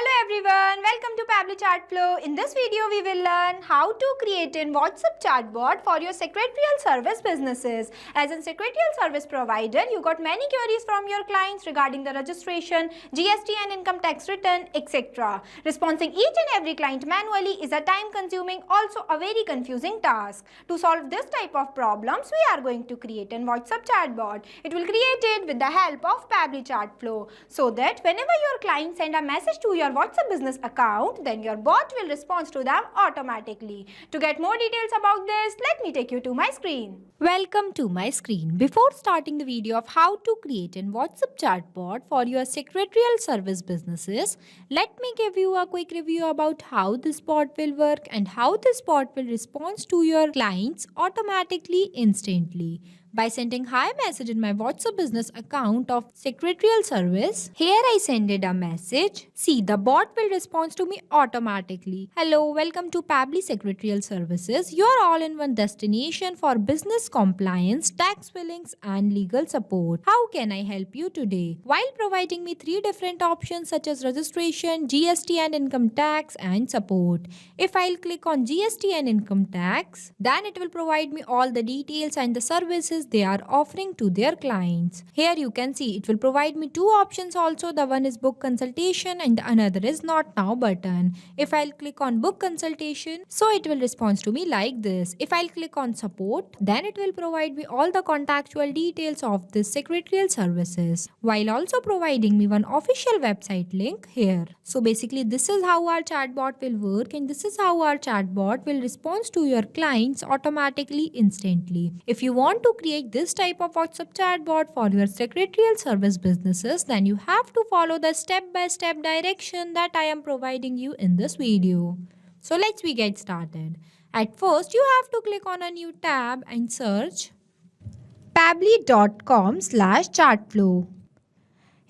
Hello everyone, welcome to Pabbly Chatflow. In this video, we will learn how to create a WhatsApp chatbot for your secretarial service businesses. As a secretarial service provider, you got many queries from your clients regarding the registration, GST and income tax return, etc. Responding each and every client manually is a time-consuming, also a very confusing task. To solve this type of problems, we are going to create a WhatsApp chatbot. It will create it with the help of Pabbly Chatflow, so that whenever your client send a message to your WhatsApp business account, then your bot will respond to them automatically. To get more details about this, let me take you to my screen. Welcome to my screen. Before starting the video of how to create a WhatsApp chatbot for your secretarial service businesses, let me give you a quick review about how this bot will work and how this bot will respond to your clients automatically, instantly. By sending hi message in my WhatsApp business account of secretarial service, here I sended a message. See, the bot will respond to me automatically. Hello, welcome to Pabbly Secretarial Services. You are all in one destination for business compliance, tax fillings and legal support. How can I help you today? While providing me 3 different options such as registration, GST and income tax and support. If I'll click on GST and income tax, then it will provide me all the details and the services they are offering to their clients. Here you can see it will provide me 2 options also. The one is book consultation and the another is not now button. If I'll click on book consultation, so it will respond to me like this. If I'll click on support, then it will provide me all the contactual details of this secretarial services, while also providing me one official website link here. So basically this is how our chatbot will work, and this is how our chatbot will respond to your clients automatically, instantly. If you want to create this type of WhatsApp chatbot for your secretarial service businesses, then you have to follow the step-by-step direction that I am providing you in this video. So let's get started. At first, you have to click on a new tab and search pabbly.com/chatflow.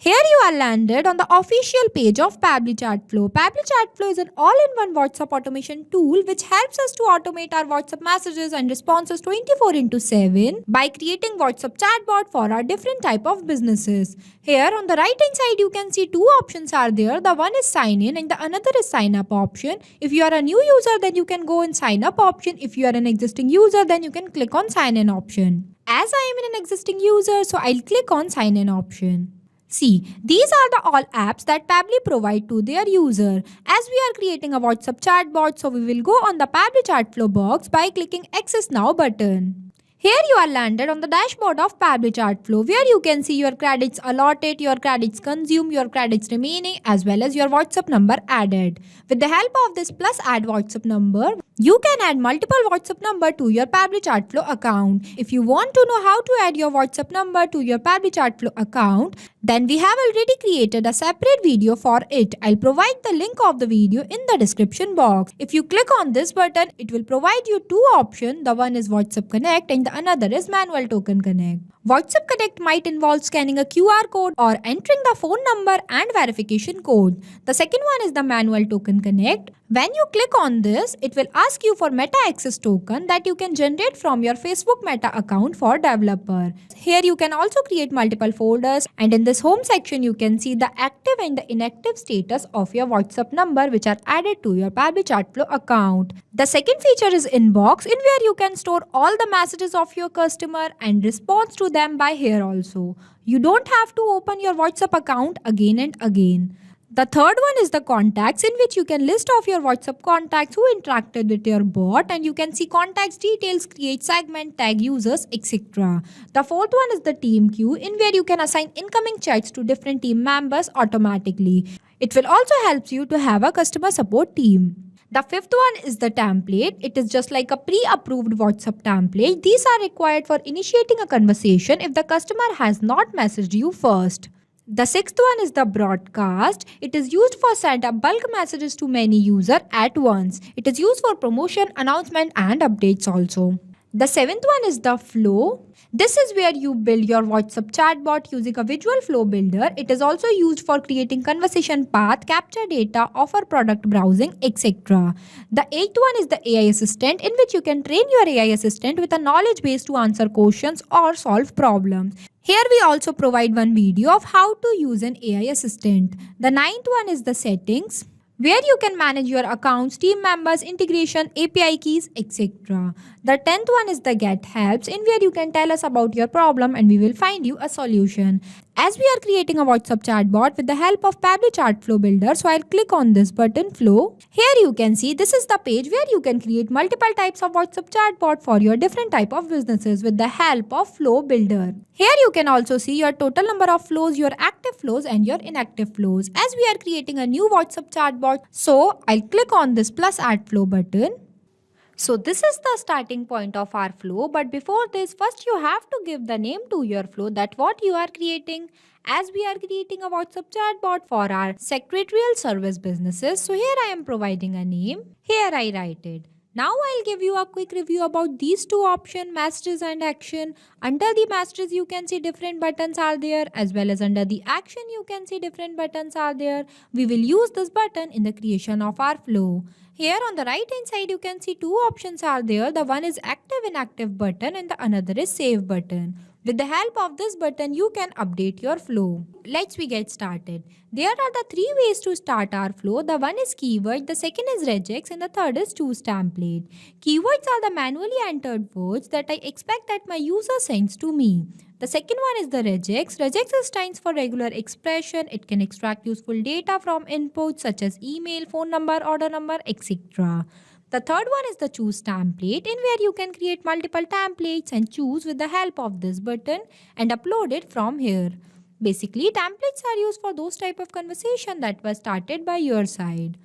Here you are landed on the official page of Pabbly Chatflow. Pabbly Chatflow is an all-in-one WhatsApp automation tool which helps us to automate our WhatsApp messages and responses 24/7 by creating WhatsApp chatbot for our different type of businesses. Here on the right-hand side you can see 2 options are there. The one is sign in and the another is sign up option. If you are a new user, then you can go in sign up option. If you are an existing user, then you can click on sign in option. As I am an existing user, so I'll click on sign in option. See, these are the all apps that Pabbly provide to their user. As we are creating a WhatsApp chatbot, so we will go on the Pabbly Chatflow box by clicking Access Now button. Here you are landed on the dashboard of Pabbly Chatflow, where you can see your credits allotted, your credits consumed, your credits remaining, as well as your WhatsApp number added. With the help of this plus add WhatsApp number, you can add multiple WhatsApp number to your Pabbly Chatflow account. If you want to know how to add your WhatsApp number to your Pabbly Chatflow account, then we have already created a separate video for it. I'll provide the link of the video in the description box. If you click on this button, it will provide you 2 options. The one is WhatsApp Connect and the another is Manual Token Connect. WhatsApp Connect might involve scanning a QR code or entering the phone number and verification code. The second one is the Manual Token Connect. When you click on this, it will ask you for Meta Access token that you can generate from your Facebook Meta account for developer. Here you can also create multiple folders, and in this home section you can see the active and the inactive status of your WhatsApp number which are added to your Pabbly Chatflow account. The second feature is Inbox, in where you can store all the messages of your customer and respond to them by here also. You don't have to open your WhatsApp account again and again. The third one is the contacts, in which you can list off your WhatsApp contacts who interacted with your bot, and you can see contacts details, create segment, tag users, etc. The fourth one is the team queue, in where you can assign incoming chats to different team members automatically. It will also help you to have a customer support team. The fifth one is the template. It is just like a pre-approved WhatsApp template. These are required for initiating a conversation if the customer has not messaged you first. The sixth one is the broadcast. It is used for send up bulk messages to many users at once. It is used for promotion, announcement and updates also. The seventh one is the flow. This is where you build your WhatsApp chatbot using a visual flow builder. It is also used for creating conversation path, capture data, offer product browsing, etc. The eighth one is the AI assistant, in which you can train your AI assistant with a knowledge base to answer questions or solve problems. Here we also provide one video of how to use an AI assistant. The ninth one is the settings, where you can manage your accounts, team members, integration, API keys, etc. The 10th one is the get helps, in where you can tell us about your problem and we will find you a solution. As we are creating a WhatsApp chatbot with the help of Pabbly Chatflow builder, so I'll click on this button flow. Here you can see this is the page where you can create multiple types of WhatsApp chatbot for your different type of businesses with the help of flow builder. Here you can also see your total number of flows, your active flows and your inactive flows. As we are creating a new WhatsApp chatbot, so I'll click on this plus add flow button. So this is the starting point of our flow, but before this, first you have to give the name to your flow, that what you are creating. As we are creating a WhatsApp chatbot for our secretarial service businesses, so here I am providing a name. Here I write it. Now I'll give you a quick review about these two options, messages and action. Under the messages you can see different buttons are there, as well as under the action you can see different buttons are there. We will use this button in the creation of our flow. Here on the right hand side you can see two options are there. The one is active inactive button and the another is save button. With the help of this button you can update your flow. Let's get started. There are the three ways to start our flow. The one is keyword, the second is regex and the third is choose template. Keywords are the manually entered words that I expect that my user sends to me. The second one is the regex. Regex stands for regular expression. It can extract useful data from inputs such as email, phone number, order number, etc. The third one is the choose template, in where you can create multiple templates and choose with the help of this button and upload it from here. Basically, templates are used for those type of conversation that was started by your side.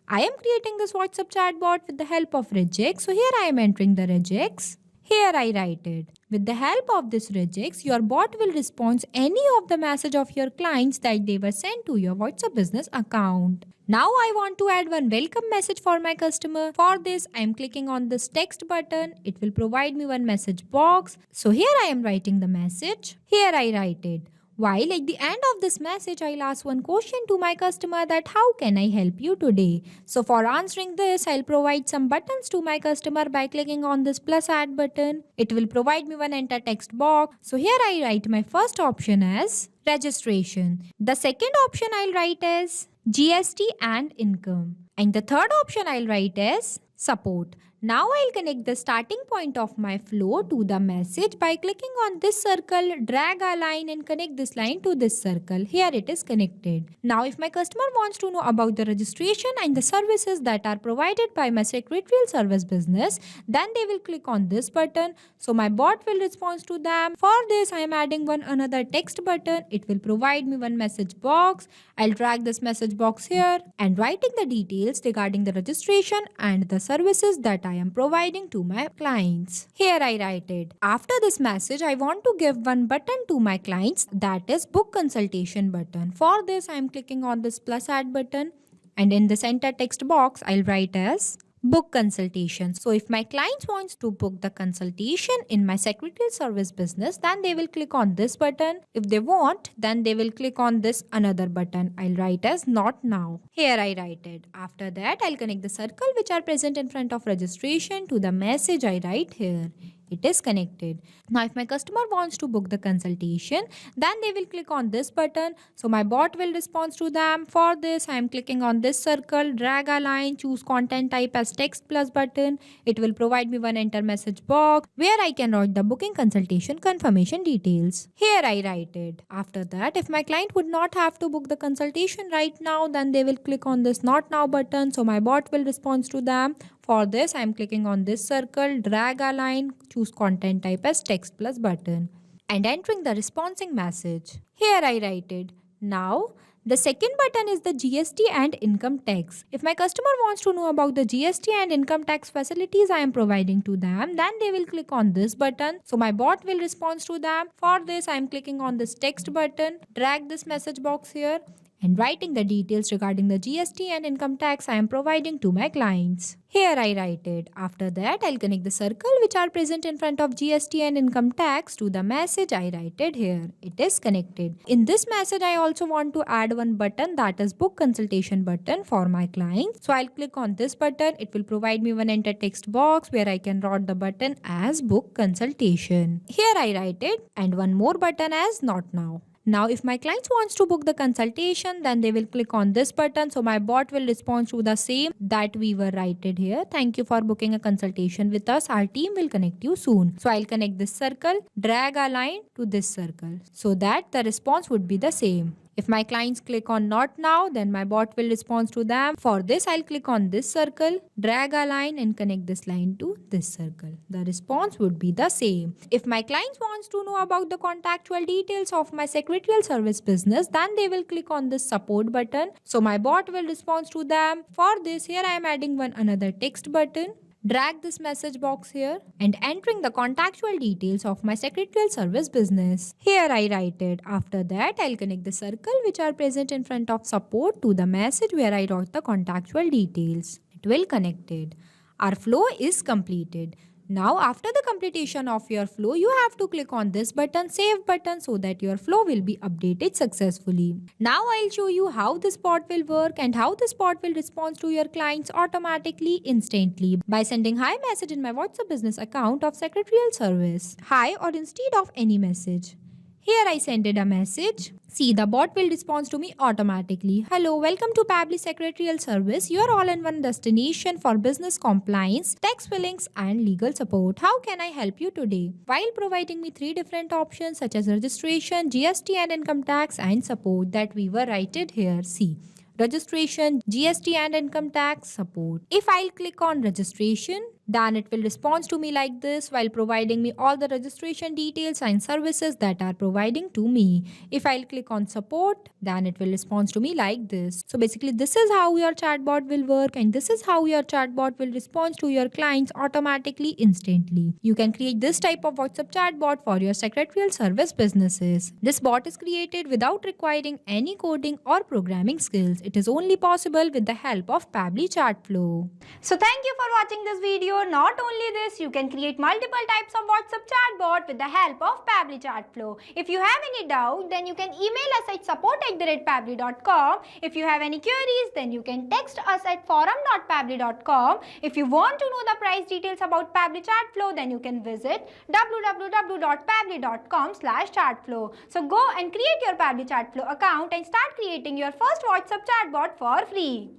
I am creating this WhatsApp chatbot with the help of regex. So here I am entering the regex. Here I write it. With the help of this regex, your bot will respond any of the message of your clients that they were sent to your WhatsApp business account. Now I want to add one welcome message for my customer. For this, I am clicking on this text button. It will provide me one message box. So here I am writing the message. Here I write it. While at the end of this message, I'll ask one question to my customer, that how can I help you today? So for answering this, I'll provide some buttons to my customer by clicking on this plus add button. It will provide me one enter text box. So here I write my first option as registration. The second option I'll write as GST and income. And the third option I'll write as support. Now I'll connect the starting point of my flow to the message by clicking on this circle, drag a line and connect this line to this circle. Here it is connected. Now if my customer wants to know about the registration and the services that are provided by my secretarial service business, then they will click on this button. So my bot will respond to them. For this I am adding one another text button. It will provide me one message box. I'll drag this message box here and writing the details regarding the registration and the services that I am providing to my clients. Here I write it. After this message, I want to give one button to my clients, that is book consultation button. For this, I am clicking on this plus add button and in the center text box, I'll write as book consultation. So if my clients wants to book the consultation in my secretarial service business, then they will click on this button. If they want, then they will click on this another button. I'll write as not now. Here I write it. After that, I'll connect the circle which are present in front of registration to the message I write here. It is connected. Now if my customer wants to book the consultation, then they will click on this button. So my bot will respond to them. For this, I am clicking on this circle, drag a line, choose content type as text plus button. It will provide me one enter message box where I can write the booking consultation confirmation details. Here I write it. After that, if my client would not have to book the consultation right now, then they will click on this not now button. So my bot will respond to them. For this, I am clicking on this circle, drag a line, choose content type as text plus button and entering the responding message. Here I write it. Now, the second button is the GST and income tax. If my customer wants to know about the GST and income tax facilities I am providing to them, then they will click on this button. So my bot will respond to them. For this, I am clicking on this text button, drag this message box here and writing the details regarding the GST and income tax I am providing to my clients. Here I write it. After that, I'll connect the circle which are present in front of GST and income tax to the message I write it here. It is connected. In this message, I also want to add one button, that is book consultation button for my client. So I'll click on this button. It will provide me one enter text box where I can write the button as book consultation. Here I write it and one more button as not now. Now, if my clients wants to book the consultation, then they will click on this button. So my bot will respond to the same that we were writed here. Thank you for booking a consultation with us. Our team will connect you soon. So I'll connect this circle, drag a line to this circle so that the response would be the same. If my clients click on not now, then my bot will respond to them. For this, I'll click on this circle, drag a line and connect this line to this circle. The response would be the same. If my clients wants to know about the contactual details of my secretarial service business, then they will click on this support button. So my bot will respond to them. For this, here I am adding one another text button. Drag this message box here and entering the contactual details of my secretarial service business. Here I write it. After that, I'll connect the circle which are present in front of support to the message where I wrote the contactual details. It will connect it. Our flow is completed. Now, after the completion of your flow, you have to click on this button, save button, so that your flow will be updated successfully. Now, I'll show you how this bot will work and how this bot will respond to your clients automatically, instantly by sending hi message in my WhatsApp business account of Secretarial service. Hi or instead of any message. Here I sent it a message. See, the bot will respond to me automatically. Hello, welcome to Pabbly Secretarial Service, your all-in-one destination for business compliance, tax fillings and legal support. How can I help you today? While providing me 3 different options such as registration, GST and income tax and support that we were written here. See, registration, GST and income tax, support. If I'll click on registration, then it will respond to me like this while providing me all the registration details and services that are providing to me. If I'll click on support, then it will respond to me like this. So basically this is how your chatbot will work and this is how your chatbot will respond to your clients automatically, instantly. You can create this type of WhatsApp chatbot for your secretarial service businesses. This bot is created without requiring any coding or programming skills. It is only possible with the help of Pabbly Chatflow. So thank you for watching this video. Not only this, you can create multiple types of WhatsApp chatbot with the help of Pabbly Chatflow. If you have any doubt, then you can email us at support@pabbly.com. If you have any queries, then you can text us at forum.pabbly.com. If you want to know the price details about Pabbly Chatflow, then you can visit www.pabbly.com/chatflow. So go and create your Pabbly Chatflow account and start creating your first WhatsApp chatbot for free.